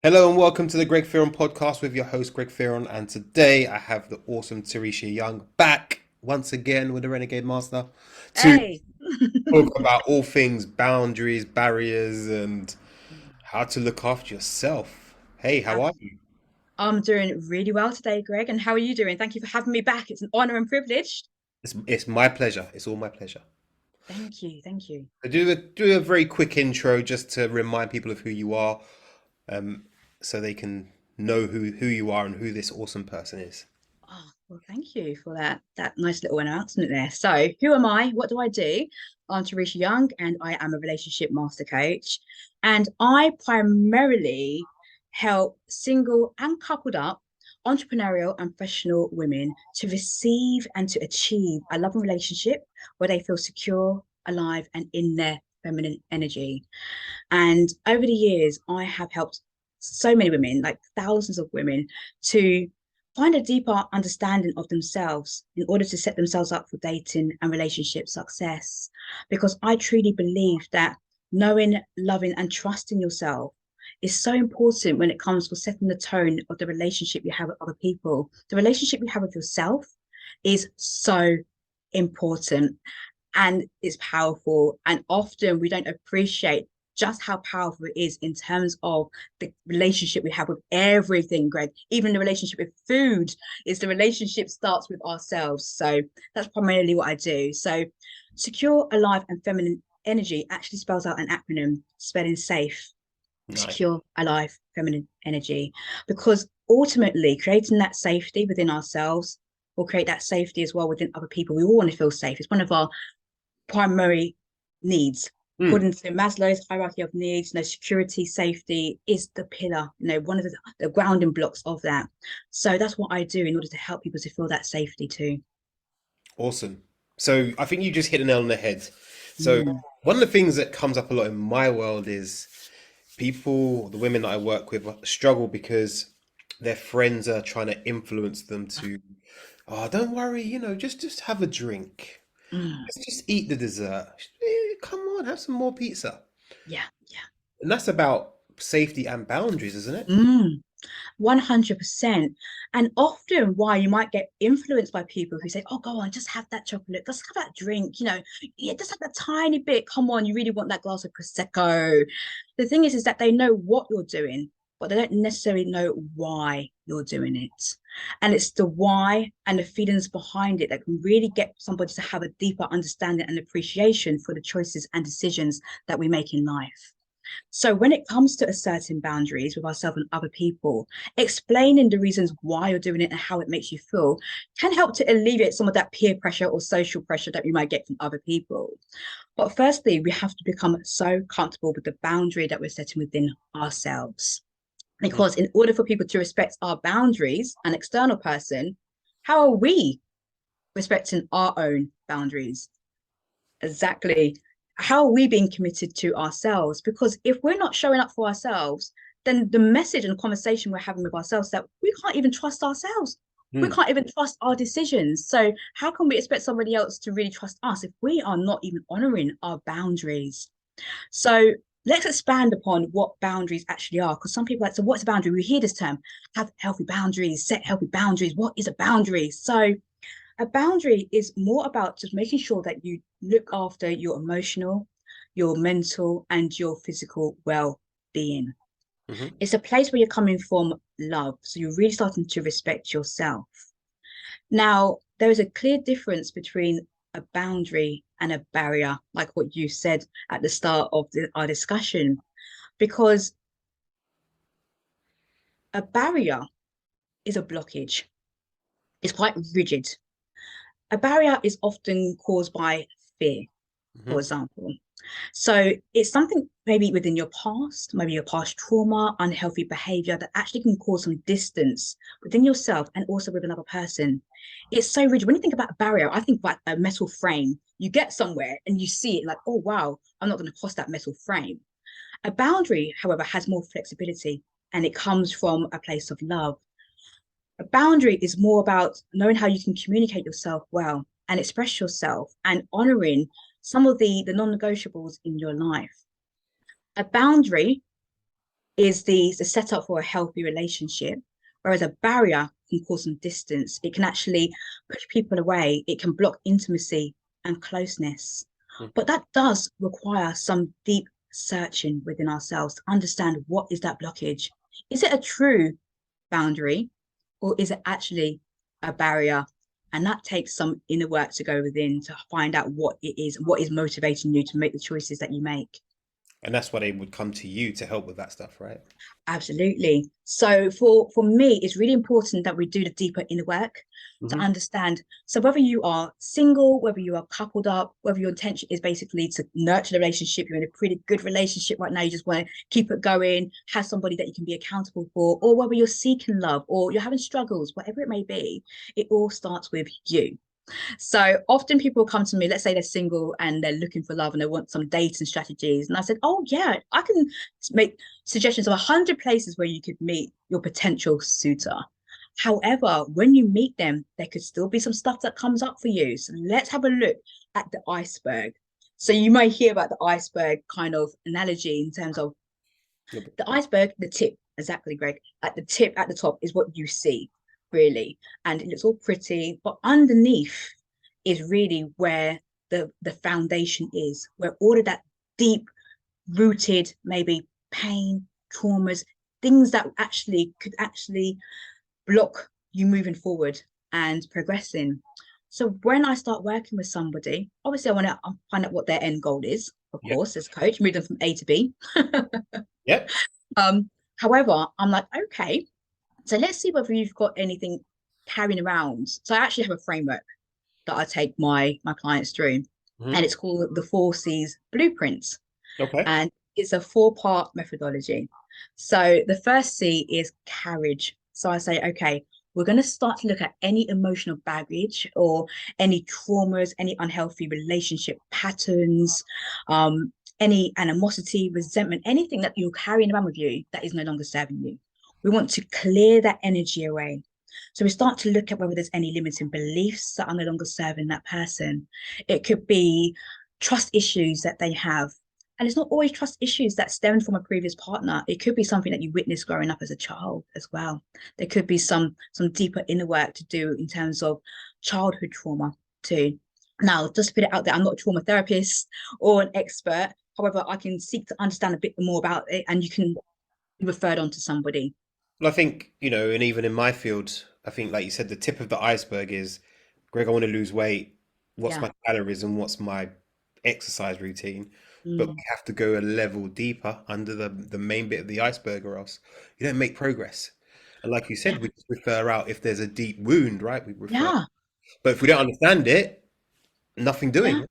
Hello and welcome to the Greg Fearon podcast with your host Greg Fearon, and today I have the awesome Teresha Young back once again with the Renegade Master to Hey, talk about all things boundaries, barriers, and how to look after yourself. Hey, how Ab- are you? I'm doing really well today, Greg. And how are you doing? Thank you for having me back. It's an honor and privilege. It's my pleasure. It's all my pleasure. Thank you. Thank you. Do a very quick intro just to remind people of who you are, um, so they can know who you are and who this awesome person is. Oh, well, thank you for that nice little announcement there. So, who am I? What do I do? I'm Teresha Young, and I am a relationship master coach. And I primarily help single and coupled up entrepreneurial and professional women to receive and to achieve a loving relationship where they feel secure, alive, and in their feminine energy. And over the years, I have helped so many women, like thousands of women, to find a deeper understanding of themselves in order to set themselves up for dating and relationship success. Because I truly believe that knowing, loving, and trusting yourself is so important when it comes for setting the tone of the relationship you have with other people. The relationship you have with yourself is so important and it's powerful. And often we don't appreciate just how powerful it is in terms of the relationship we have with everything, Greg. Even the relationship with food is the relationship starts with ourselves. So that's primarily what I do. So secure, alive, and feminine energy actually spells out an acronym, spelling safe, Nice. secure, alive, feminine energy. Because ultimately creating that safety within ourselves will create that safety as well within other people. We all want to feel safe. It's one of our primary needs. Hmm. According to Maslow's hierarchy of needs, security, safety is the pillar, one of the grounding blocks of that. So that's what I do in order to help people to feel that safety too. Awesome. So I think you just hit the nail on the head. So Mm. one of the things that comes up a lot in my world is people, the women that I work with, struggle because their friends are trying to influence them to, oh, don't worry, just have a drink. Mm. Just eat the dessert. Come on, have some more pizza. Yeah, yeah. And that's about safety and boundaries, isn't it? Mm. 100%. And often why you might get influenced by people who say, oh, go on, just have that chocolate, just have that drink, yeah, just have that tiny bit. Come on, you really want that glass of Prosecco. The thing is that they know what you're doing, but they don't necessarily know why you're doing it. And it's the why and the feelings behind it that can really get somebody to have a deeper understanding and appreciation for the choices and decisions that we make in life. So when it comes to asserting boundaries with ourselves and other people, explaining the reasons why you're doing it and how it makes you feel can help to alleviate some of that peer pressure or social pressure that we might get from other people. But firstly, we have to become so comfortable with the boundary that we're setting within ourselves. Mm. Because in order for people to respect our boundaries, an external person, how are we respecting our own boundaries? Exactly. How are we being committed to ourselves? Because if we're not showing up for ourselves, then the message and conversation we're having with ourselves that we can't even trust ourselves. We Mm. can't even trust our decisions. So how can we expect somebody else to really trust us if we are not even honoring our boundaries? So let's expand upon what boundaries actually are. Because some people are like, so what's a boundary? We hear this term, have healthy boundaries, set healthy boundaries. What is a boundary? So a boundary is more about just making sure that you look after your emotional, your mental, and your physical well-being. Mhm. It's a place where you're coming from love. So you're really starting to respect yourself. Now, there is a clear difference between a boundary and a barrier, like what you said at the start of our discussion, because a barrier is a blockage. It's quite rigid. A barrier is often caused by fear, for Mhm. example. So it's something maybe within your past, maybe your past trauma, unhealthy behavior that actually can cause some distance within yourself and also with another person. It's so rigid. When you think about a barrier, I think about a metal frame. You get somewhere and you see it like, oh, wow, I'm not going to cross that metal frame. A boundary, however, has more flexibility and it comes from a place of love. A boundary is more about knowing how you can communicate yourself well and express yourself and honoring some of the non-negotiables in your life. A boundary is the setup for a healthy relationship, whereas a barrier can cause some distance. It can actually push people away. It can block intimacy and closeness. Mm. But that does require some deep searching within ourselves to understand what is that blockage. Is it a true boundary, or is it actually a barrier? And that takes some inner work to go within to find out what is motivating you to make the choices that you make. And that's why they would come to you to help with that stuff, right? Absolutely. So for me, it's really important that we do the deeper inner work to Hmm. understand. So whether you are single, whether you are coupled up, whether your intention is basically to nurture the relationship, you're in a pretty good relationship right now, you just want to keep it going, have somebody that you can be accountable for, or whether you're seeking love or you're having struggles, whatever it may be, it all starts with you. So often people come to me, let's say they're single and they're looking for love and they want some dating strategies. And I said, oh, yeah, I can make suggestions of 100 places where you could meet your potential suitor. However, when you meet them, there could still be some stuff that comes up for you. So let's have a look at the iceberg. So you might hear about the iceberg kind of analogy in terms of the iceberg, the tip, exactly, Greg. At the tip, at the top is what you see, really, and it looks all pretty. But underneath is really where the foundation is, where all of that deep rooted, maybe pain, traumas, things that actually could actually block you moving forward and progressing. So when I start working with somebody, obviously I want to find out what their end goal is, of Yep. course, as a coach, move them from A to B. Yep. However, I'm like, okay, so let's see whether you've got anything carrying around. So I actually have a framework that I take my clients through, and Hmm. it's called the 4 C's Blueprint, Okay. and it's a 4-part methodology. So the first C is carriage. So I say, okay, we're going to start to look at any emotional baggage or any traumas, any unhealthy relationship patterns, um, any animosity, resentment, anything that you're carrying around with you that is no longer serving you. We want to clear that energy away. So we start to look at whether there's any limiting beliefs that are no longer serving that person. It could be trust issues that they have. And it's not always trust issues that stem from a previous partner. It could be something that you witnessed growing up as a child as well. There could be some deeper inner work to do in terms of childhood trauma too. Now, just to put it out there, I'm not a trauma therapist or an expert. However, I can seek to understand a bit more about it, and you can be referred on to somebody. Well, I think, and even in my field, I think, like you said, the tip of the iceberg is, Greg, I want to lose weight. What's Yeah. my calories and what's my exercise routine? But we Mm. have to go a level deeper under the main bit of the iceberg, or else you don't make progress. And like you Yeah. said, we just refer out if there's a deep wound, right? We refer. Yeah. But if we don't understand it, nothing Yeah. doing.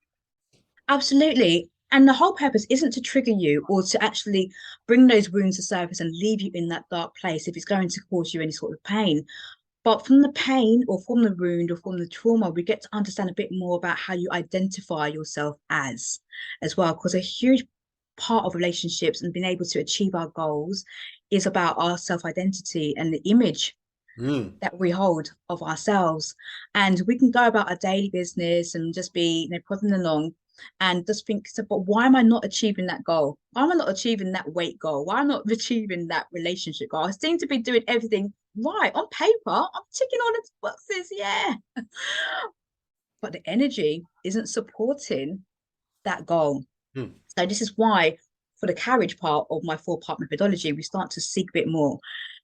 Absolutely. And the whole purpose isn't to trigger you or to actually bring those wounds to surface and leave you in that dark place if it's going to cause you any sort of pain. But from the pain or from the wound or from the trauma, we get to understand a bit more about how you identify yourself as well. Because a huge part of relationships and being able to achieve our goals is about our self-identity and the image Mm. that we hold of ourselves. And we can go about our daily business and just be, plodding along and just think, so, but why am I not achieving that goal? Why am I not achieving that weight goal? Why am I not achieving that relationship goal? I seem to be doing everything right on paper. I'm ticking all the boxes, yeah. But the energy isn't supporting that goal. Mm. So this is why for the carriage part of my 4-part methodology, we start to seek a bit more.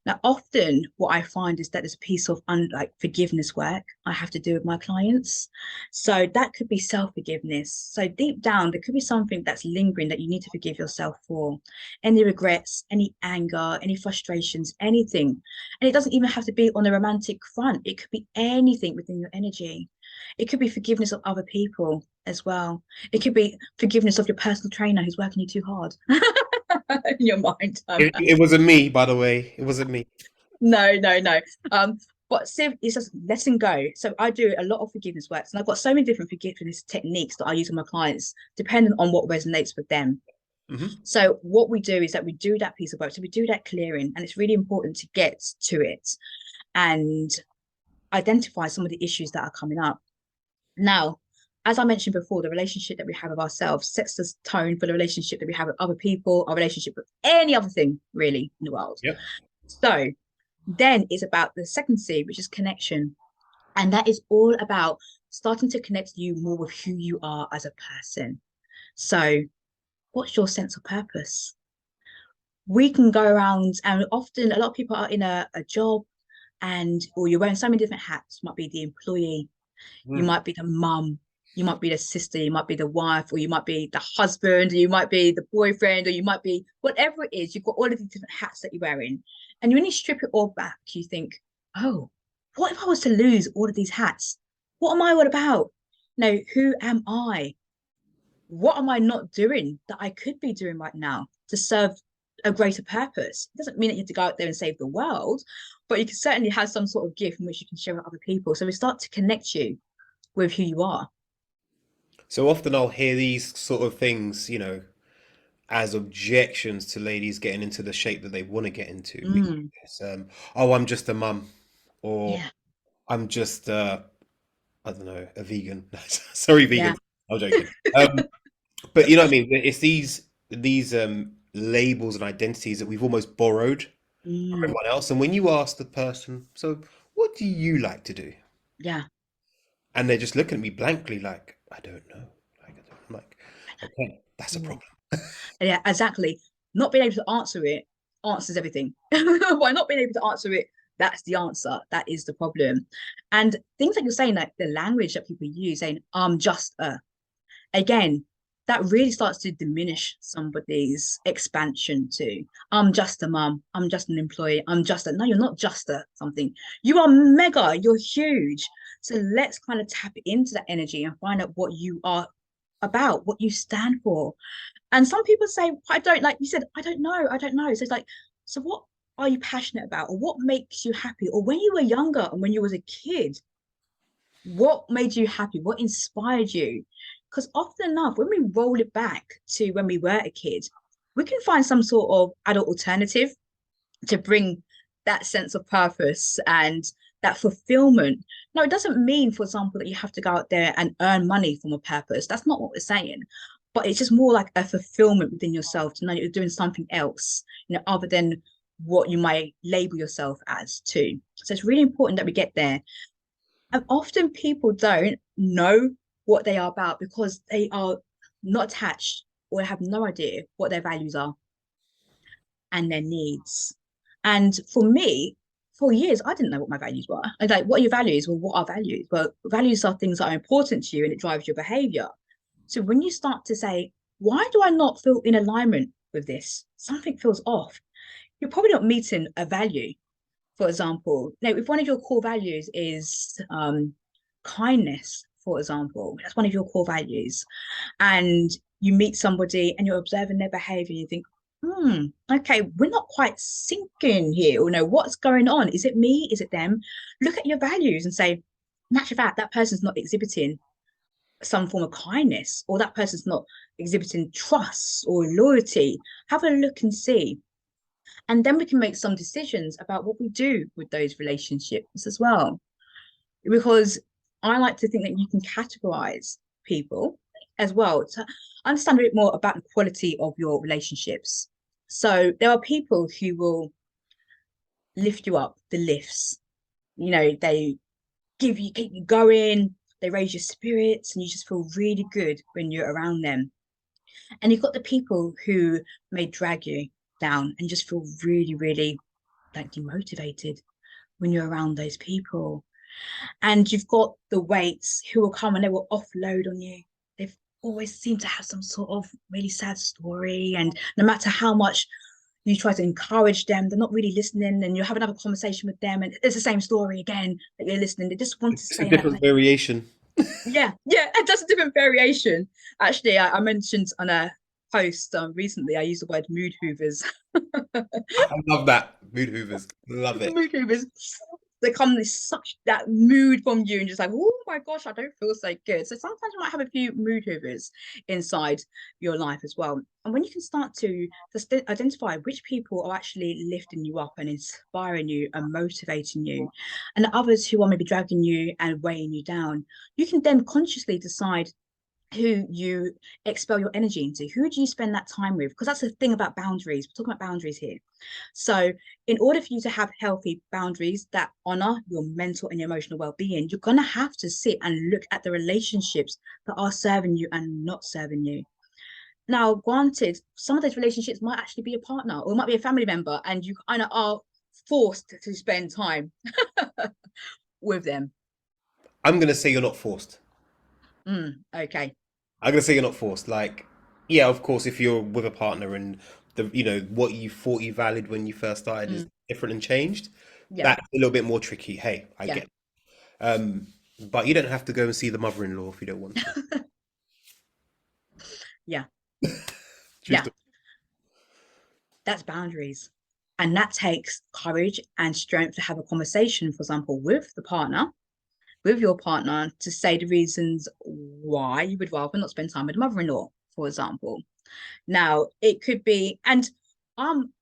Now, often what I find is that there's a piece of like forgiveness work I have to do with my clients. So that could be self-forgiveness. So deep down, there could be something that's lingering that you need to forgive yourself for. Any regrets, any anger, any frustrations, anything. And it doesn't even have to be on a romantic front. It could be anything within your energy. It could be forgiveness of other people as well. It could be forgiveness of your personal trainer who's working you too hard in your mind. It wasn't me, by the way. It wasn't me. No, no, no. But it's just letting go. So I do a lot of forgiveness works, and I've got so many different forgiveness techniques that I use with my clients, depending on what resonates with them. Hmm. So what we do is that we do that piece of work. So we do that clearing, and it's really important to get to it and identify some of the issues that are coming up. Now, as I mentioned before, the relationship that we have with ourselves sets the tone for the relationship that we have with other people, our relationship with any other thing really in the world. Yep. So then it's about the second C, which is connection. And that is all about starting to connect you more with who you are as a person. So, what's your sense of purpose? We can go around, and often a lot of people are in a job, and or you're wearing so many different hats. You might be the employee, you Mm. might be the mum, you might be the sister, you might be the wife, or you might be the husband, or you might be the boyfriend, or you might be whatever it is. You've got all of these different hats that you're wearing. And when you strip it all back, you think, oh, what if I was to lose all of these hats? What am I all about? No, who am I? What am I not doing that I could be doing right now to serve a greater purpose? It doesn't mean that you have to go out there and save the world, but you can certainly have some sort of gift in which you can share with other people. So we start to connect you with who you are. So often I'll hear these sort of things, as objections to ladies getting into the shape that they want to get into. Mm, Because, oh, I'm just a mum, or yeah, I'm just, I don't know, a vegan. Sorry, yeah. vegans. I'm joking. But you know what I mean? It's these labels and identities that we've almost borrowed from Mm, everyone else. And when you ask the person, so what do you like to do? yeah. And they're just looking at me blankly, like, I don't know. Like, I don't, I'm like, okay, that's a Mm. problem. Yeah, exactly. Not being able to answer it answers everything. By not being able to answer it, that's the answer. That is the problem. And things like you're saying, like the language that people use, saying, I'm just a, again, that really starts to diminish somebody's expansion to, I'm just a mum, I'm just an employee, I'm just a, no, you're not just a something. You are mega, you're huge. So let's kind of tap into that energy and find out what you are about, what you stand for. And some people say, I don't, like you said, I don't know, I don't know. So it's like, so what are you passionate about? Or what makes you happy? Or when you were younger and when you was a kid, what made you happy? What inspired you? Because often enough, when we roll it back to when we were a kid, we can find some sort of adult alternative to bring that sense of purpose and that fulfillment. No, it doesn't mean, for example, that you have to go out there and earn money from a purpose. That's not what we're saying. But it's just more like a fulfillment within yourself to know you're doing something else, other than what you might label yourself as too. So it's really important that we get there. And often people don't know what they are about because they are not attached or have no idea what their values are and their needs. And for me, for years, I didn't know what my values were. I was like, what are your values? Well, what are values? Well, values are things that are important to you and it drives your behavior. So when you start to say, why do I not feel in alignment with this? Something feels off. You're probably not meeting a value. For example, now if one of your core values is kindness, for example, that's one of your core values, and you meet somebody and you're observing their behavior, you think, okay, we're not quite syncing here, or no, what's going on? Is it me? Is it them? Look at your values and say, natural fact, that person's not exhibiting some form of kindness, or that person's not exhibiting trust or loyalty. Have a look and see. And then we can make some decisions about what we do with those relationships as well. Because I like to think that you can categorize people as well to understand a bit more about the quality of your relationships. So there are people who will lift you up, the lifts. They keep you going, they raise your spirits, and you just feel really good when you're around them. And you've got the people who may drag you down and just feel really, really like demotivated when you're around those people. And you've got the weights who will come and they will offload on you. They've always seemed to have some sort of really sad story. And no matter how much you try to encourage them, they're not really listening. And you have another conversation with them, and it's the same story again that you're listening. They just want to It's a stay in that different place. variation. Yeah, yeah, and just a different variation. Actually, I mentioned on a post recently, I used the word mood hoovers. I love that. Mood hoovers. Love it. Mood hoovers. they come this such that mood from you and just like, oh my gosh, I don't feel so good. So sometimes you might have a few mood hoovers inside your life as well. And when you can start to just identify which people are actually lifting you up and inspiring you and motivating you, and the others who are maybe dragging you and weighing you down, you can then consciously decide who you expel your energy into. Who do you spend that time with? Because that's the thing about boundaries. We're talking about boundaries here. So in order for you to have healthy boundaries that honor your mental and your emotional well-being, you're going to have to sit and look at the relationships that are serving you and not serving you. Now, granted, some of those relationships might actually be a partner or it might be a family member, and you kind of are forced to spend time with them. I'm gonna say you're not forced. Okay. I'm gonna say you're not forced. Like, yeah, of course, if you're with a partner and the what you thought you valued when you first started is Mm, different and changed, yeah. that's a little bit more tricky. Hey, I Yeah. get. Um, but you don't have to go and see the mother-in-law if you don't want to. Yeah. True Yeah. story. That's boundaries. And that takes courage and strength to have a conversation, for example, with the partner, with your partner, to say the reasons why you would rather not spend time with the mother-in-law, for example. Now, it could be, and I'm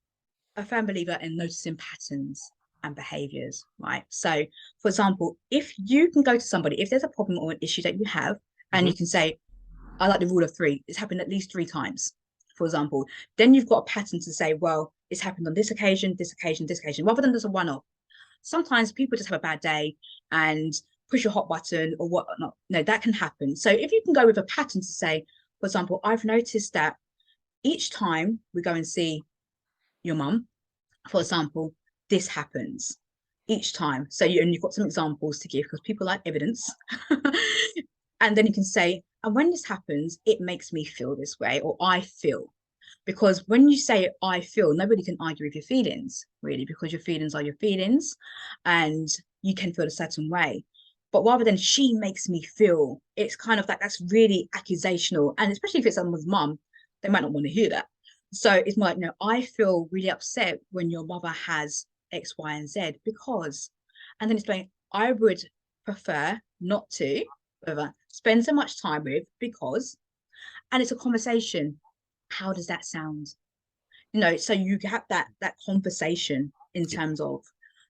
a firm believer in noticing patterns and behaviors, right? So, for example, if you can go to somebody, if there's a problem or an issue that you have, and Hmm. you can say, I like the rule of three. It's happened at least three times, for example. Then you've got a pattern to say, well, it's happened on this occasion, this occasion, this occasion, rather than just a one-off. Sometimes people just have a bad day and push a hot button or whatnot. No, that can happen. So if you can go with a pattern to say, for example, I've noticed that each time we go and see your mum, for example, this happens each time. So and you've got some examples to give because people like evidence. And then you can say, and when this happens, it makes me feel this way, or I feel. Because when you say I feel, nobody can argue with your feelings, really, because your feelings are your feelings and you can feel a certain way. But rather than she makes me feel, it's kind of like that's really accusational. And especially if it's someone's mum, they might not want to hear that. So it's more like, no, I feel really upset when your mother has X, Y, and Z because, and then explain, I would prefer not to spend so much time with because, and it's a conversation. How does that sound? So you have that conversation in Yeah. terms of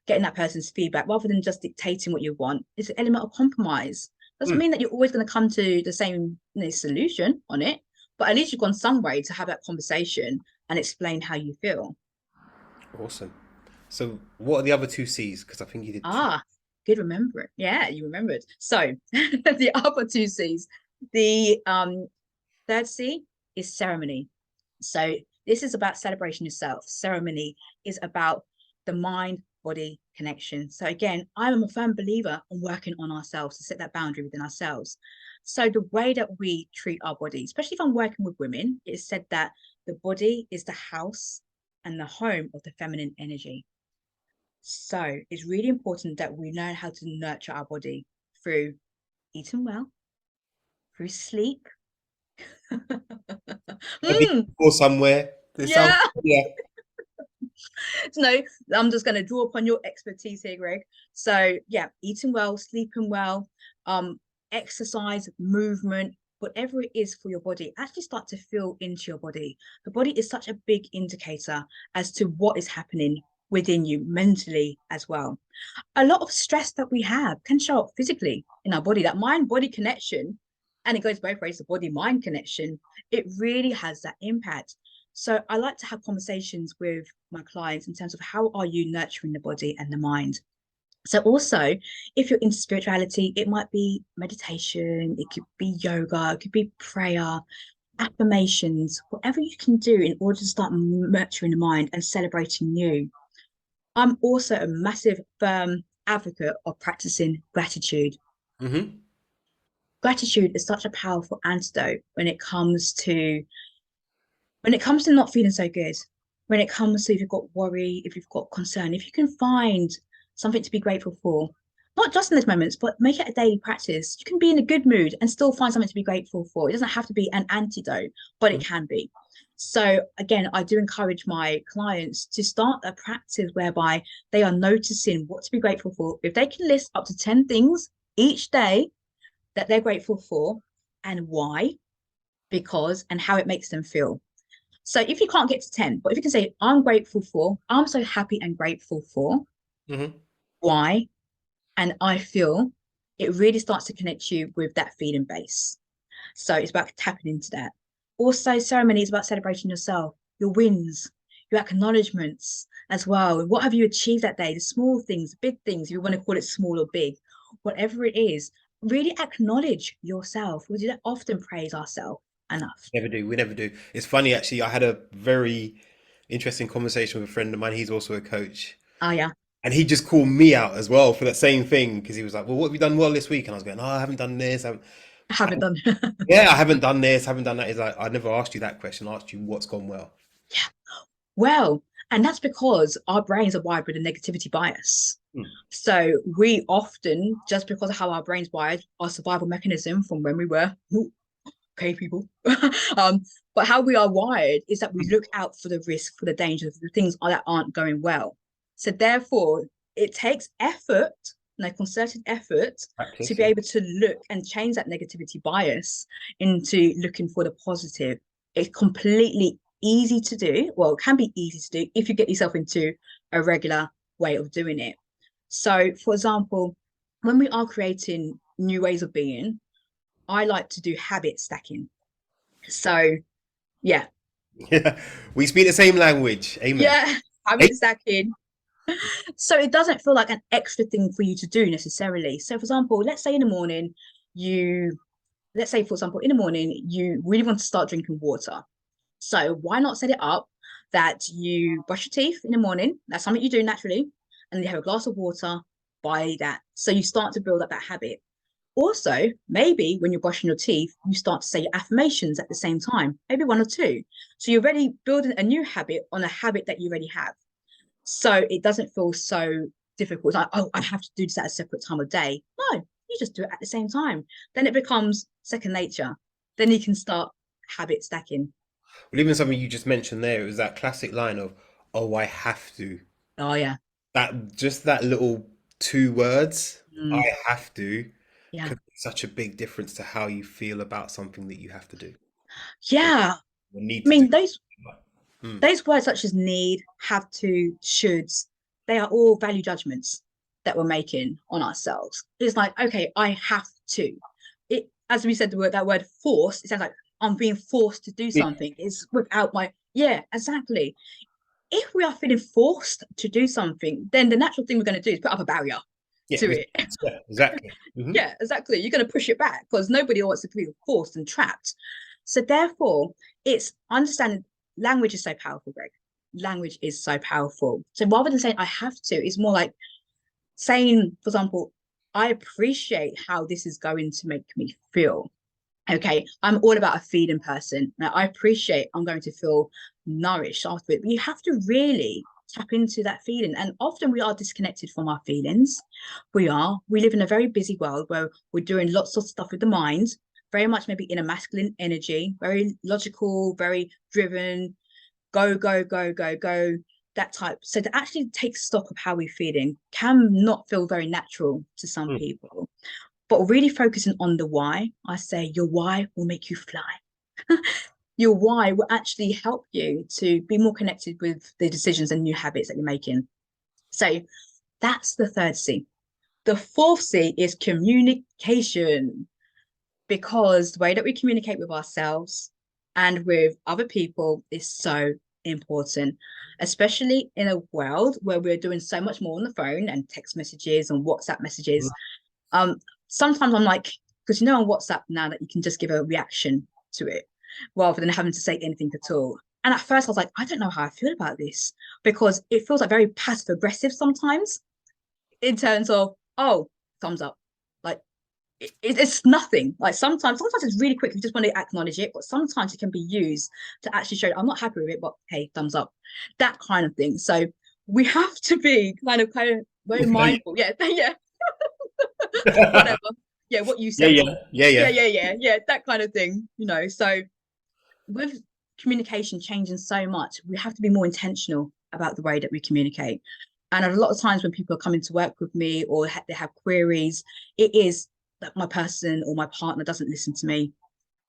getting that person's feedback rather than just dictating what you want. It's an element of compromise. Doesn't Mm, mean that you're always going to come to the same solution on it, but at least you've gone some way to have that conversation and explain how you feel. awesome. So, what are the other two C's? Because I think you did two. Ah, good remembering. Yeah, you remembered. So the other two C's, the third C is ceremony. So this is about celebration yourself. Ceremony is about the mind body connection. So again, I'm a firm believer in working on ourselves to set that boundary within ourselves. So the way that we treat our body, especially if I'm working with women, it's said that the body is the house and the home of the feminine energy. So it's really important that we learn how to nurture our body through eating well, through sleep. I've been Mm, before somewhere. This sounds, yeah. yeah. No, I'm just going to draw upon your expertise here, Greg. So yeah, eating well, sleeping well, um, exercise, movement, whatever it is for your body, actually start to feel into your body. The body is such a big indicator as to what is happening within you mentally as well. A lot of stress that we have can show up physically in our body. That mind body connection, and it goes both ways, the body mind connection, it really has that impact. So I like to have conversations with my clients in terms of how are you nurturing the body and the mind. So also, if you're into spirituality, it might be meditation, it could be yoga, it could be prayer, affirmations, whatever you can do in order to start nurturing the mind and celebrating you. I'm also a massive firm advocate of practicing gratitude. Hmm. Gratitude is such a powerful antidote when it comes to not feeling so good, when it comes to if you've got worry, if you've got concern, if you can find something to be grateful for, not just in those moments, but make it a daily practice. You can be in a good mood and still find something to be grateful for. It doesn't have to be an antidote, but it can be. So again, I do encourage my clients to start a practice whereby they are noticing what to be grateful for. If they can list up to 10 things each day that they're grateful for and why, because, and how it makes them feel. So if you can't get to 10, but if you can say, I'm grateful for, I'm so happy and grateful for, Hmm. why, and I feel, it really starts to connect you with that feeling base. So it's about tapping into that. Also, ceremony is about celebrating yourself, your wins, your acknowledgements as well. What have you achieved that day? The small things, the big things, if you want to call it small or big, whatever it is, really acknowledge yourself. We do not often praise ourselves enough. Never do. We never do. It's funny actually. I had a very interesting conversation with a friend of mine. He's also a coach, Oh yeah, and he just called me out as well for that same thing because he was like, "Well, what have you done well this week?" And I was going, "Oh, I haven't done this. I haven't done. Yeah, I haven't done this. Haven't done that." He's like, "I never asked you that question. I asked you what's gone well." Yeah. Well, and that's because our brains are wired with a negativity bias. Hmm. So we often, just because of how our brains wired, our survival mechanism from when we were okay people, um, but how we are wired is that we look out for the risk, for the dangers, for the things that aren't going well. So therefore, it takes effort, concerted effort, to Practice, be yeah. able to look and change that negativity bias into looking for the positive. It's completely easy to do. Well, it can be easy to do if you get yourself into a regular way of doing it. So, for example, when we are creating new ways of being, I like to do habit stacking. So, yeah, Yeah, we speak the same language. Amen. yeah, Hey. habit stacking. So it doesn't feel like an extra thing for you to do necessarily. So, for example, you, let's say, for example, in the morning, you really want to start drinking water. So, why not set it up that you brush your teeth in the morning? That's something you do naturally. And you have a glass of water by that. So, you start to build up that habit. Also, maybe when you're brushing your teeth, you start to say your affirmations at the same time, maybe one or two. So you're already building a new habit on a habit that you already have. So it doesn't feel so difficult. It's like, oh, I have to do this at a separate time of day. No, you just do it at the same time. Then it becomes second nature. Then you can start habit stacking. Well, even something you just mentioned there, it was that classic line of, "Oh, I have to." Oh, yeah. That just that little two words, "I Mm, have to," yeah. could make such a big difference to how you feel about something that you have to do or Yeah. need I to do. mean, Hmm. those words such as need, have to, shoulds, they are all value judgments that we're making on ourselves. It's like, okay, I have to. It, as we said, that word force, it sounds like I'm being forced to do Yeah, something. It's without my, yeah, exactly. If we are feeling forced to do something, then the natural thing we're going to do is put up a barrier yeah, to it. yeah, exactly. Hmm. Yeah, exactly. You're going to push it back because nobody wants to feel forced and trapped. So therefore, it's understanding language is so powerful, Greg. Language is so powerful. So rather than saying I have to, it's more like saying, for example, I appreciate how this is going to make me feel. Okay, I'm all about a feeding person. Now, I appreciate I'm going to feel nourished after it. But you have to really tap into that feeling. And often we are disconnected from our feelings. We are. We live in a very busy world where we're doing lots of stuff with the mind, very much maybe in a masculine energy, very logical, very driven, go, go, go, go, go, that type. So to actually take stock of how we're feeling can not feel very natural to some Hmm. people. But really focusing on the why, I say your why will make you fly. Your why will actually help you to be more connected with the decisions and new habits that you're making. So that's the third C. The fourth C is communication, because the way that we communicate with ourselves and with other people is so important, especially in a world where we're doing so much more on the phone and text messages and WhatsApp messages. um, Sometimes I'm like, because on WhatsApp now that you can just give a reaction to it rather than having to say anything at all. And at first I was like, I don't know how I feel about this because it feels like very passive aggressive sometimes in terms of, oh, thumbs up. Like it's nothing. Like sometimes it's really quick. You just want to acknowledge it, but sometimes it can be used to actually show I'm not happy with it, but hey, thumbs up, that kind of thing. So we have to be kind of very Yeah. mindful. Yeah, yeah, whatever. Yeah, Yeah, what you yeah, said. yeah, Yeah, yeah. yeah, yeah, yeah, that kind of thing. So with communication changing so much, we have to be more intentional about the way that we communicate. And a lot of times when people are coming to work with me or they have queries, it is that my person or my partner doesn't listen to me,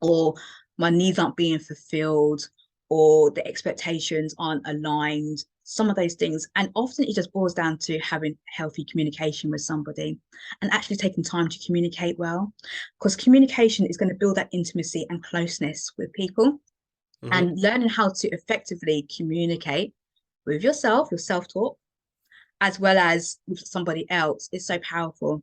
or my needs aren't being fulfilled, or the expectations aren't aligned, some of those things. And often it just boils down to having healthy communication with somebody and actually taking time to communicate well, because communication is going to build that intimacy and closeness with people. Hmm. And learning how to effectively communicate with yourself, your self-talk, as well as with somebody else is so powerful.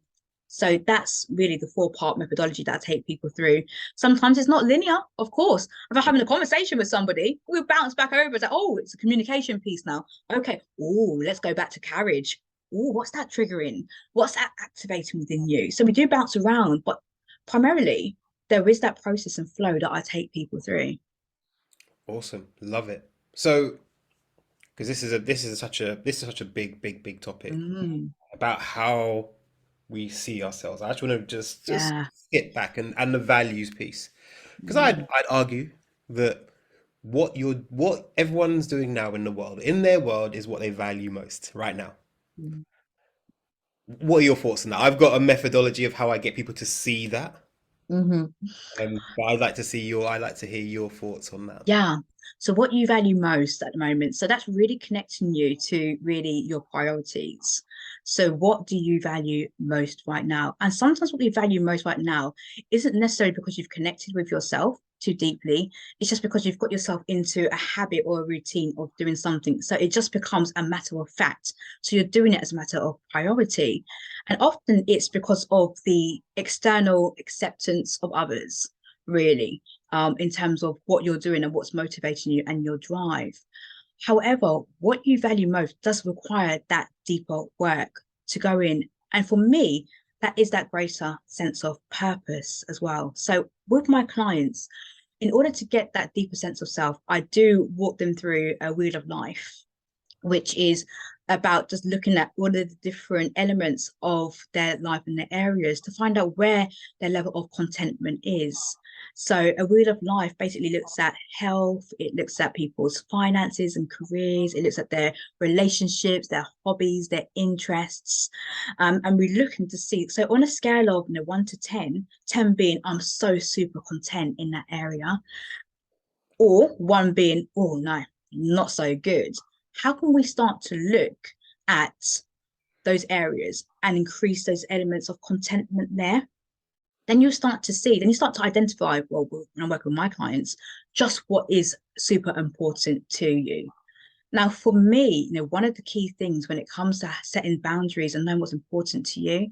So that's really the 4-part methodology that I take people through. Sometimes it's not linear, of course. If I'm having a conversation with somebody, we'll bounce back over to, oh, it's a communication piece now. Okay, oh, let's go back to carriage. Oh, what's that triggering? What's that activating within you? So we do bounce around, but primarily there is that process and flow that I take people through. Awesome, love it. So, because this is such a big topic Mm, about how we see ourselves. I just want to just yeah. skip back and the values piece, because I'd Mm, I'd argue that what everyone's doing now in the world, in their world, is what they value most right now. mm, What are your thoughts on that? I've got a methodology of how I get people to see that, mhm. but I'd like to hear your thoughts on that. Yeah. So what you value most at the moment. So that's really connecting you to really your priorities. So what do you value most right now? And sometimes what we value most right now isn't necessarily because you've connected with yourself too deeply. It's just because you've got yourself into a habit or a routine of doing something. So it just becomes a matter of fact. So you're doing it as a matter of priority. And often it's because of the external acceptance of others, really, in terms of what you're doing and what's motivating you and your drive. However, what you value most does require that deeper work to go in. And for me, that is that greater sense of purpose as well. So with my clients, in order to get that deeper sense of self, I do walk them through a wheel of life, which is about just looking at all of the different elements of their life and their areas to find out where their level of contentment is. So a wheel of life basically looks at health, it looks at people's finances and careers, it looks at their relationships, their hobbies, their interests. And we're looking to see, so on a scale of 1 to 10, 10 being I'm so super content in that area, or 1 being, oh no, not so good. How can we start to look at those areas and increase those elements of contentment there? Then you start to see, then you start to identify, well, when I'm working with my clients, just what is super important to you. Now, for me, one of the key things when it comes to setting boundaries and knowing what's important to you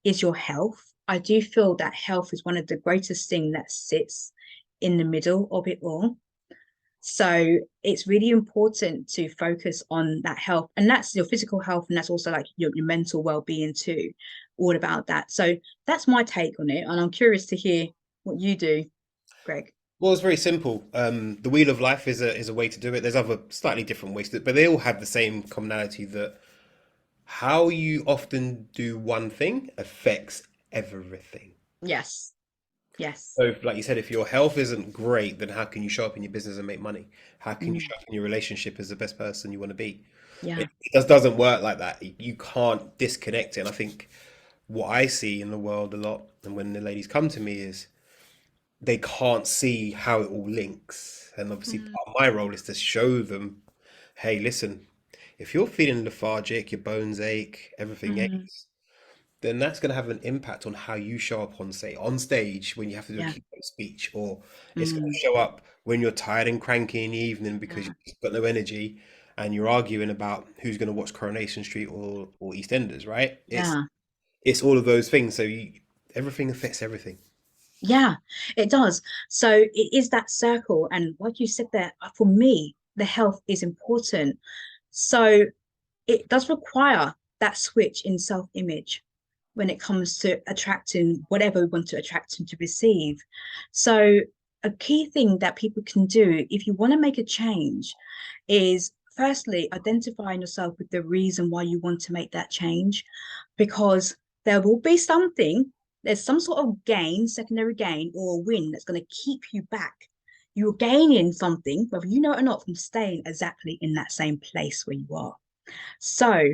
is your health. I do feel that health is one of the greatest things that sits in the middle of it all. So it's really important to focus on that health, and that's your physical health, and that's also like your mental well-being too, all about that. So that's my take on it, and I'm curious to hear what you do, Greg. Well, it's very simple. The wheel of life is a way to do it. There's other slightly different ways to it, but they all have the same commonality that how you often do one thing affects everything. Yes, yes. So, like you said, if your health isn't great, then how can you show up in your business and make money? How can you Mm, show up in your relationship as the best person you want to be? yeah. It just doesn't work like that. You can't disconnect it. And I think what I see in the world a lot, and when the ladies come to me, is they can't see how it all links. And obviously, Mm, part of my role is to show them, hey, listen, if you're feeling lethargic, your bones ache, everything mm, aches, then that's going to have an impact on how you show up on stage when you have to do a yeah. keynote speech, or it's going to Mm, show up when you're tired and cranky in the evening because yeah. you've got no energy and you're arguing about who's going to watch Coronation Street or EastEnders, right? Yeah. It's all of those things. So everything affects everything. Yeah, it does. So it is that circle. And like you said there, for me, the health is important. So it does require that switch in self-image when it comes to attracting whatever we want to attract and to receive. So a key thing that people can do if you want to make a change is firstly identifying yourself with the reason why you want to make that change, because there will be something, there's some sort of gain, secondary gain or a win that's going to keep you back you're gaining something, whether you know it or not, from staying exactly in that same place where you are. So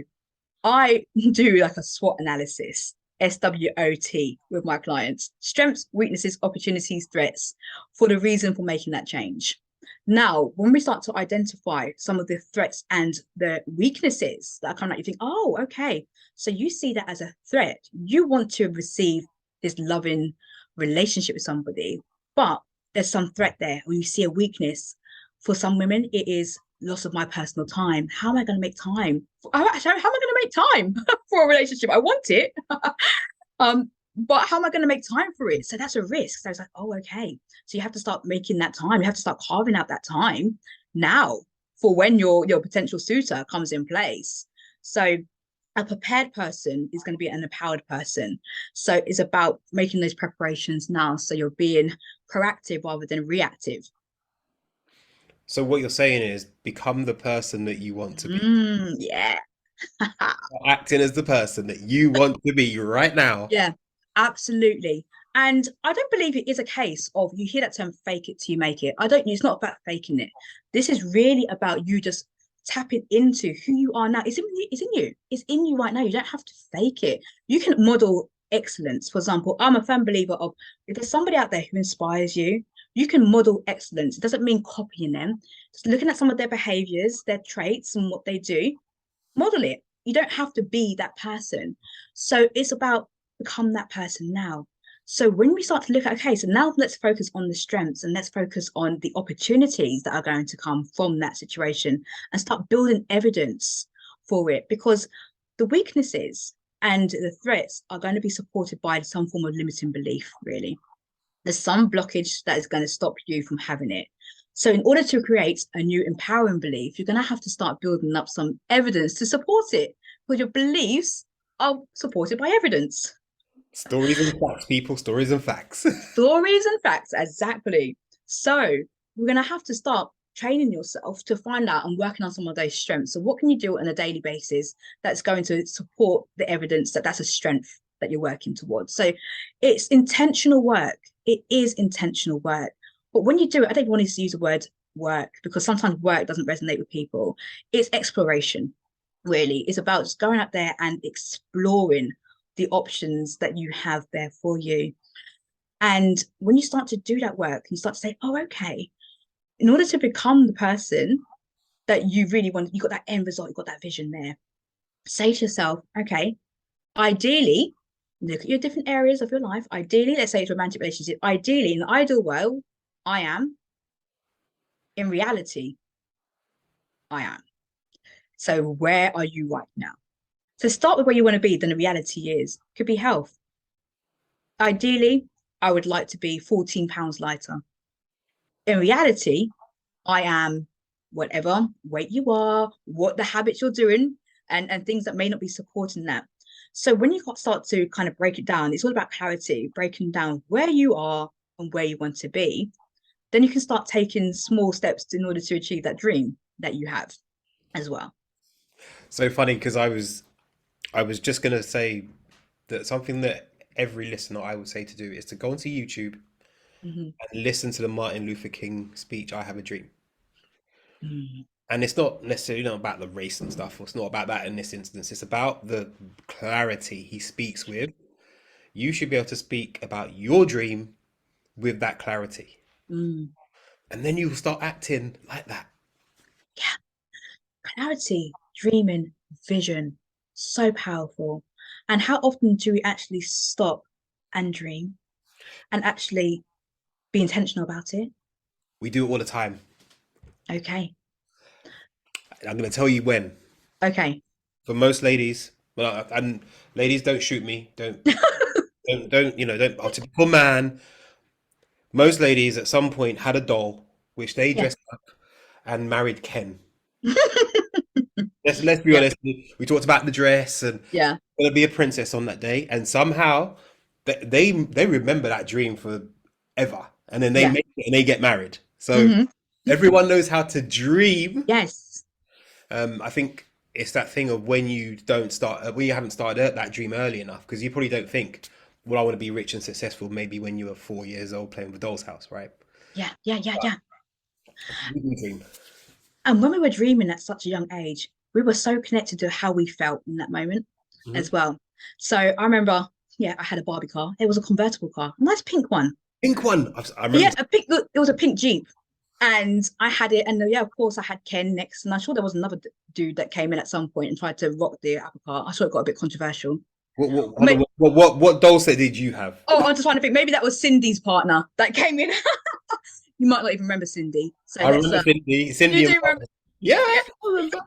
I do like a SWOT analysis, SWOT, with my clients: strengths, weaknesses, opportunities, threats, for the reason for making that change. Now, when we start to identify some of the threats and the weaknesses that are coming out, you think, oh, okay. So you see that as a threat. You want to receive this loving relationship with somebody, but there's some threat there, or you see a weakness. For some women, it is loss of my personal time. How am I going to make time? How am I going to make time for a relationship? I want it. But how am I going to make time for it? So that's a risk. So it's like, oh, okay. So you have to start making that time. You have to start carving out that time now for when your potential suitor comes in place. So a prepared person is going to be an empowered person. So it's about making those preparations now. So you're being proactive rather than reactive. So what you're saying is become the person that you want to be. Yeah. Acting as the person that you want to be right now. Yeah, absolutely. And I don't believe it is a case of, you hear that term, fake it till you make it. I don't, it's not about faking it. This is really about you just tapping into who you are now. It's in you, it's in you. It's in you right now. You don't have to fake it. You can model excellence. For example, I'm a firm believer of, if there's somebody out there who inspires you, you can model excellence. It doesn't mean copying them. Just looking at some of their behaviors, their traits, and what they do, model it. You don't have to be that person. So it's about become that person now. So when we start to look at, okay, so now let's focus on the strengths and let's focus on the opportunities that are going to come from that situation, and start building evidence for it, because the weaknesses and the threats are going to be supported by some form of limiting belief, really. There's some blockage that is going to stop you from having it. So in order to create a new empowering belief, you're going to have to start building up some evidence to support it, because your beliefs are supported by evidence. Stories and facts, people, stories and facts. Stories and facts, exactly. So we're going to have to start training yourself to find out and working on some of those strengths. So what can you do on a daily basis that's going to support the evidence that that's a strength that you're working towards? So it's intentional work. It is intentional work. But when you do it, I don't want to use the word work, because sometimes work doesn't resonate with people. It's exploration, really. It's about just going out there and exploring the options that you have there for you. And when you start to do that work, you start to say, oh, okay, in order to become the person that you really want, you got that end result, you got that vision there. Say to yourself, okay, ideally, look at your different areas of your life. Ideally, let's say it's romantic relationship. Ideally, in the ideal world, I am. In reality, I am. So where are you right now? So start with where you want to be, then the reality is, could be health. Ideally, I would like to be 14 pounds lighter. In reality, I am whatever weight you are, what the habits you're doing, and things that may not be supporting that. So when you start to kind of break it down, it's all about clarity, breaking down where you are and where you want to be. Then you can start taking small steps in order to achieve that dream that you have as well. So funny because I was just gonna say that something that every listener I would say to do is to go onto YouTube Mhm. and listen to the Martin Luther King speech, I Have a Dream. Mm. And it's not necessarily not about the race and stuff. It's not about that in this instance. It's about the clarity he speaks with. You should be able to speak about your dream with that clarity. Mm. And then you will start acting like that. Yeah, clarity, dreaming, vision, so powerful. And how often do we actually stop and dream and actually be intentional about it? We do it all the time. Okay. I'm going to tell you when. Okay. For most ladies, well, and ladies, don't shoot me. Don't. A typical man. Most ladies at some point had a doll which they Yeah. dressed up and married Ken. Let's be Yeah. honest. We talked about the dress and Yeah. gonna be a princess on that day, and somehow they remember that dream for ever, and then they Yeah. make it and they get married. So Hmm. everyone knows how to dream. Yes. I think it's that thing of when you don't start, when you haven't started that dream early enough, because you probably don't think, well, I want to be rich and successful. Maybe when you were 4 years old playing with Doll's House, right? Yeah. Yeah. Yeah. Yeah. We do dream. And when we were dreaming at such a young age, we were so connected to how we felt in that moment Hmm. as well. So I remember, yeah, I had a Barbie car. It was a convertible car, a nice pink one. Pink one. I remember. Yeah, a pink. It was a pink Jeep, and I had it. And yeah, of course, I had Ken next, and I'm sure there was another dude that came in at some point and tried to rock the apple cart. I saw it got a bit controversial. Hold on, May what doll set did you have? Oh, I'm just trying to think. Maybe that was Cindy's partner that came in. You might not even remember Cindy. So I let's. remember Cindy. You Cindy do and remember? yeah, Yeah, I remember.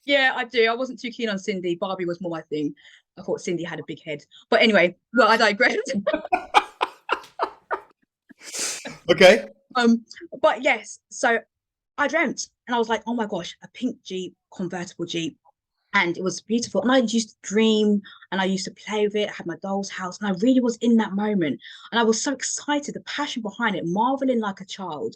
yeah, I do. I wasn't too keen on Cindy. Barbie was more my thing. I thought Cindy had a big head. But anyway, look, I digress. Okay. um, but yes, so I dreamt and I was like, oh my gosh, a pink Jeep, convertible Jeep. And it was beautiful. And I used to dream and I used to play with it. I had my doll's house and I really was in that moment. And I was so excited, the passion behind it, marveling like a child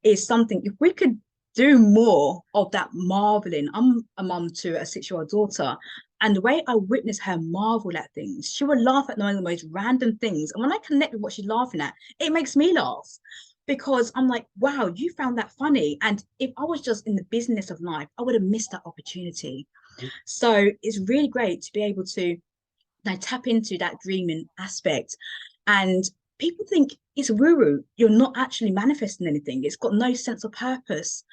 is something, if we could do more of that marveling. I'm a mum to a 6-year-old daughter. And the way I witnessed her marvel at things, she would laugh at the most random things. And when I connect with what she's laughing at, it makes me laugh because I'm like, wow, you found that funny. And if I was just in the business of life, I would have missed that opportunity. So it's really great to be able to tap into that dreaming aspect. And people think it's woo-woo. You're not actually manifesting anything. It's got no sense of purpose.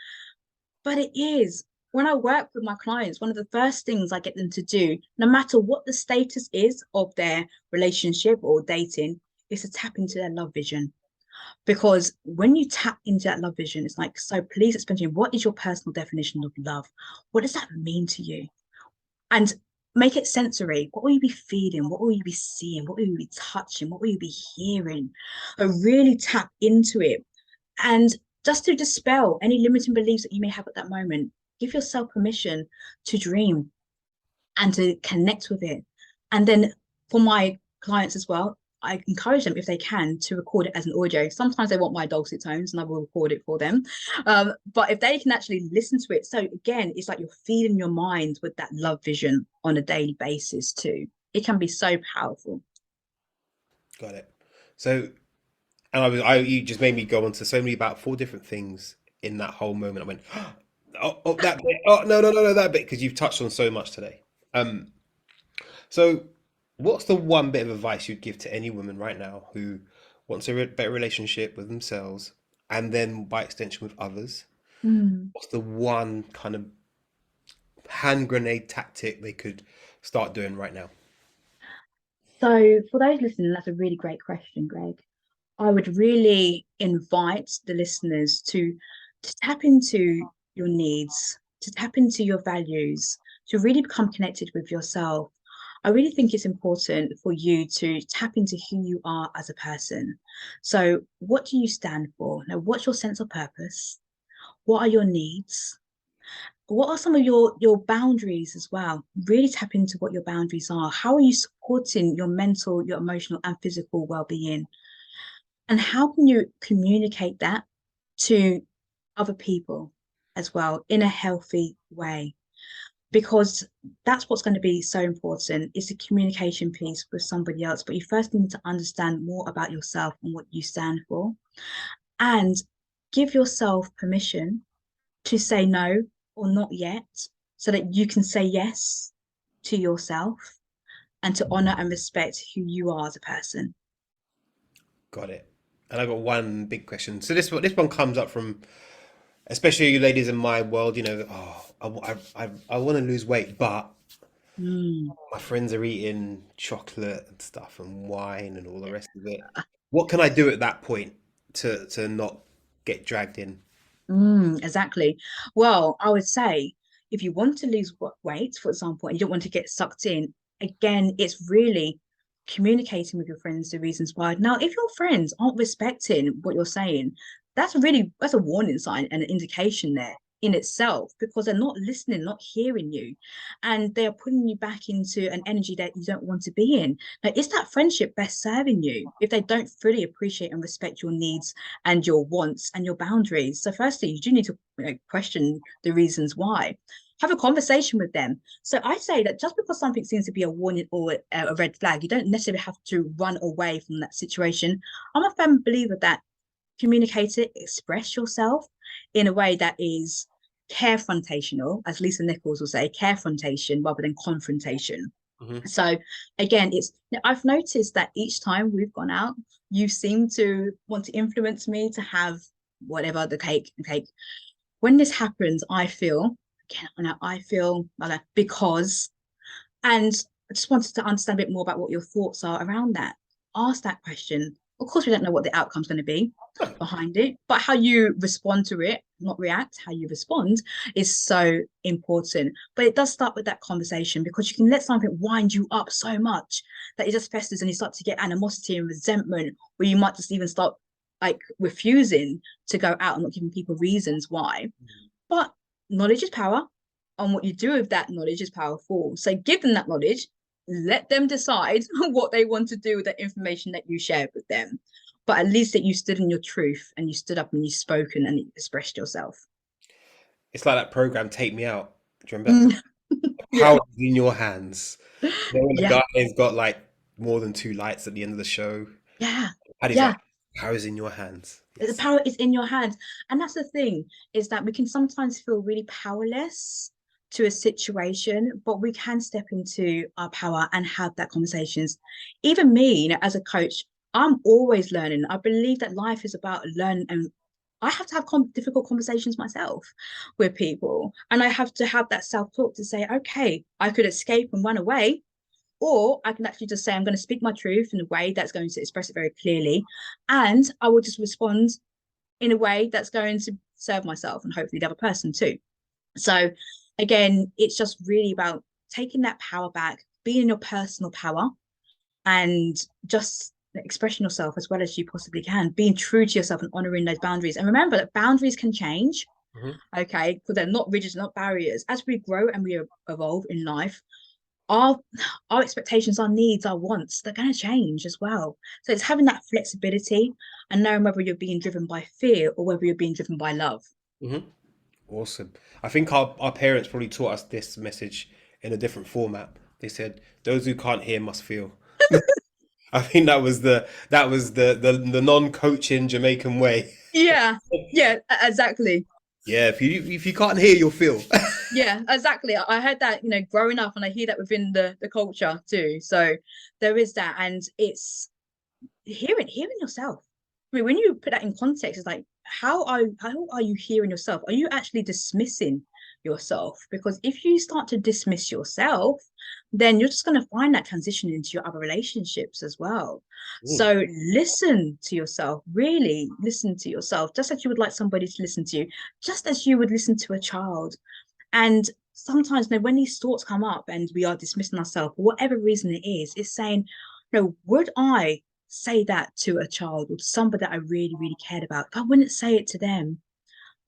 But it is. When I work with my clients, one of the first things I get them to do, no matter what the status is of their relationship or dating, is to tap into their love vision. Because when you tap into that love vision, it's like, so please explain to me, what is your personal definition of love? What does that mean to you? And make it sensory. What will you be feeling? What will you be seeing? What will you be touching? What will you be hearing? But really tap into it. And just to dispel any limiting beliefs that you may have at that moment, give yourself permission to dream and to connect with it. And then for my clients as well, I encourage them if they can to record it as an audio. Sometimes they want my dulcet tones and I will record it for them. But if they can actually listen to it, so again, it's like you're feeding your mind with that love vision on a daily basis too. It can be so powerful. Got it. So, and you just made me go on to so many about four different things in that whole moment. I went, oh, that bit. Oh, no, that bit, because you've touched on so much today. Um, so what's the one bit of advice you'd give to any woman right now who wants a better relationship with themselves and then by extension with others? Mm. What's the one kind of hand grenade tactic they could start doing right now? So for those listening, that's a really great question, Greg. I would really invite the listeners to tap into your needs, to tap into your values, to really become connected with yourself. I really think it's important for you to tap into who you are as a person. So, what do you stand for? Now, what's your sense of purpose? What are your needs? What are some of your boundaries as well? Really tap into what your boundaries are. How are you supporting your mental, your emotional, and physical well-being? And how can you communicate that to other people as well in a healthy way? Because that's what's going to be so important is the communication piece with somebody else. But you first need to understand more about yourself and what you stand for, and give yourself permission to say no or not yet, so that you can say yes to yourself and to honor and respect who you are as a person. Got it. And I got one big question. So this one comes up from especially you ladies in my world. I want to lose weight, but Mm. my friends are eating chocolate and stuff and wine and all the rest of it. What can I do at that point to not get dragged in? Exactly. Well, I would say if you want to lose weight, for example, and you don't want to get sucked in, again, it's really communicating with your friends the reasons why. Now, if your friends aren't respecting what you're saying, that's a warning sign and an indication there in itself because they're not listening, not hearing you, and they are putting you back into an energy that you don't want to be in. Now, is that friendship best serving you if they don't fully appreciate and respect your needs and your wants and your boundaries? So firstly, you do need to question the reasons why. Have a conversation with them. So I say that just because something seems to be a warning or a red flag, you don't necessarily have to run away from that situation. I'm a firm believer that communicate it, express yourself in a way that is carefrontational, as Lisa Nichols will say, carefrontation rather than confrontation. Hmm. So again, I've noticed that each time we've gone out, you seem to want to influence me to have whatever the cake. When this happens, I feel again, I feel like because, and I just wanted to understand a bit more about what your thoughts are around that. Ask that question. Of course, we don't know what the outcome's going to be behind it, but how you respond to it, not react, how you respond is so important. But it does start with that conversation, because you can let something wind you up so much that it just festers and you start to get animosity and resentment, where you might just even start like refusing to go out and not giving people reasons why. But knowledge is power, and what you do with that knowledge is powerful. So give them that knowledge, let them decide what they want to do with that information that you shared with them. But at least that you stood in your truth and you stood up and you spoken and you expressed yourself. It's like that program, Take Me Out. Do you remember? Mm, yeah, Power is in your hands. You know, when the yeah, guy's got like more than two lights at the end of the show, yeah, Paddy's yeah. like, power is in your hands. The Yes. power is in your hands. And that's the thing, is that we can sometimes feel really powerless to a situation, but we can step into our power and have that conversations. Even me, as a coach, I'm always learning. I believe that life is about learning, and I have to have difficult conversations myself with people. And I have to have that self-talk to say, okay, I could escape and run away, or I can actually just say, I'm going to speak my truth in a way that's going to express it very clearly. And I will just respond in a way that's going to serve myself and hopefully the other person too. So again, it's just really about taking that power back, being in your personal power, and just expressing yourself as well as you possibly can, being true to yourself and honoring those boundaries. And remember that boundaries can change, Hmm. okay, because they're not rigid, not barriers. As we grow and we evolve in life, our our expectations, our needs, our wants, they're going to change as well. So it's having that flexibility and knowing whether you're being driven by fear or whether you're being driven by love. Hmm. Awesome. I think our parents probably taught us this message in a different format. They said, "Those who can't hear must feel." I think that was the non-coaching Jamaican way. Yeah, yeah, exactly. Yeah, if you can't hear, you'll feel. Yeah, exactly. I heard that, growing up, and I hear that within the culture too. So there is that, and it's hearing yourself. I mean, when you put that in context, it's like, how are you hearing yourself? Are you actually dismissing yourself? Because if you start to dismiss yourself, then you're just going to find that transition into your other relationships as well. Mm, So listen to yourself, really listen to yourself, just as you would like somebody to listen to you, just as you would listen to a child. And sometimes, when these thoughts come up and we are dismissing ourselves for whatever reason it is, it's saying, no, would I say that to a child or somebody that I really, really cared about? If I wouldn't say it to them,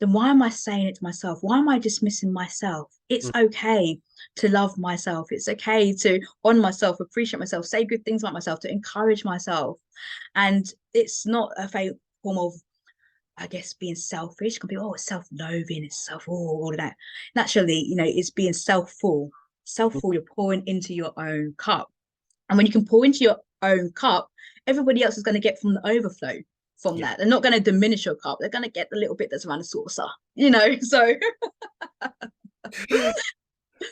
then why am I saying it to myself? Why am I dismissing myself? It's mm, okay to love myself. It's okay to honor myself, appreciate myself, say good things about myself, to encourage myself. And it's not a form of, I guess, being selfish. It can be, oh, it's self-loathing, it's all of that. Naturally, it's being self-full. Self-full, you're pouring into your own cup. And when you can pour into your own cup, everybody else is going to get from the overflow from yeah. that. They're not going to diminish your cup. They're going to get the little bit that's around the saucer, So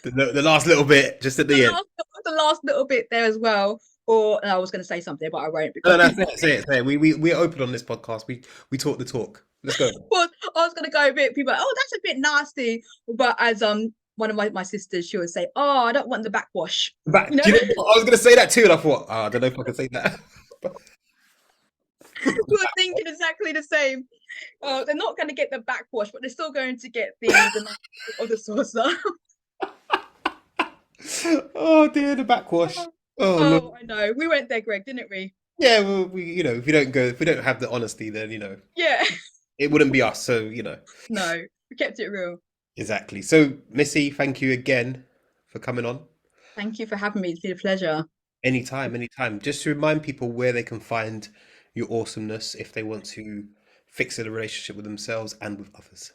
The last little bit, just at the the end. last, the last little bit there as well. Or I was going to say something, but I won't No, because no, say it, say it, say it. We're open on this podcast. We talk the talk. Let's go. well, I was going to go a bit. People are, oh, that's a bit nasty. But as one of my sisters, she would say, oh, I don't want the backwash. You But know, do you know what? I was gonna say that too, and I thought, I don't know if I can say that. we were thinking exactly the same. They're not going to get the backwash, but they're still going to get the nice of the saucer. Oh dear, the backwash. Oh Lord. Oh, I know. We went there, Greg, didn't we? Yeah, well, if we don't have the honesty, then Yeah. it wouldn't be us. So No, we kept it real. exactly. So Missy, thank you again for coming on. Thank you for having me. It's been a pleasure. Anytime, anytime. Just to remind people where they can find your awesomeness if they want to fix a relationship with themselves and with others.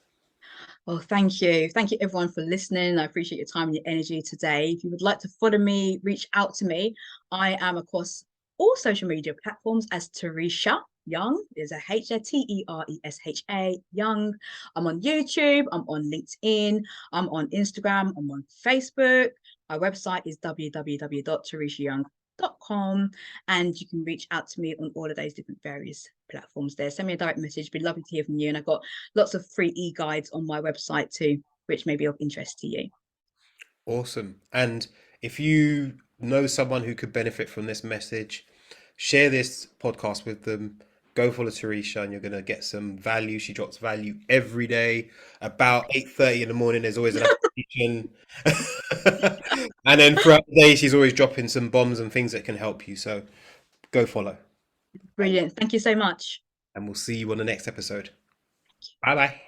Well, thank you. Thank you, everyone, for listening. I appreciate your time and your energy today. If you would like to follow me, reach out to me. I am across all social media platforms as Teresha Young. There's a H-T-E-R-E-S-H-A, Young. I'm on YouTube. I'm on LinkedIn. I'm on Instagram. I'm on Facebook. Our website is www.tereshayoung.com, and you can reach out to me on all of those different various platforms there. Send me a direct message. Be lovely to hear from you. And I've got lots of free e-guides on my website too, which may be of interest to you. Awesome. And if you know someone who could benefit from this message, share this podcast with them. Go follow Teresha and you're going to get some value. She drops value every day. About 8:30 in the morning, there's always an application. And then throughout the day, she's always dropping some bombs and things that can help you. So go follow. Brilliant. Thank you so much. And we'll see you on the next episode. Bye bye.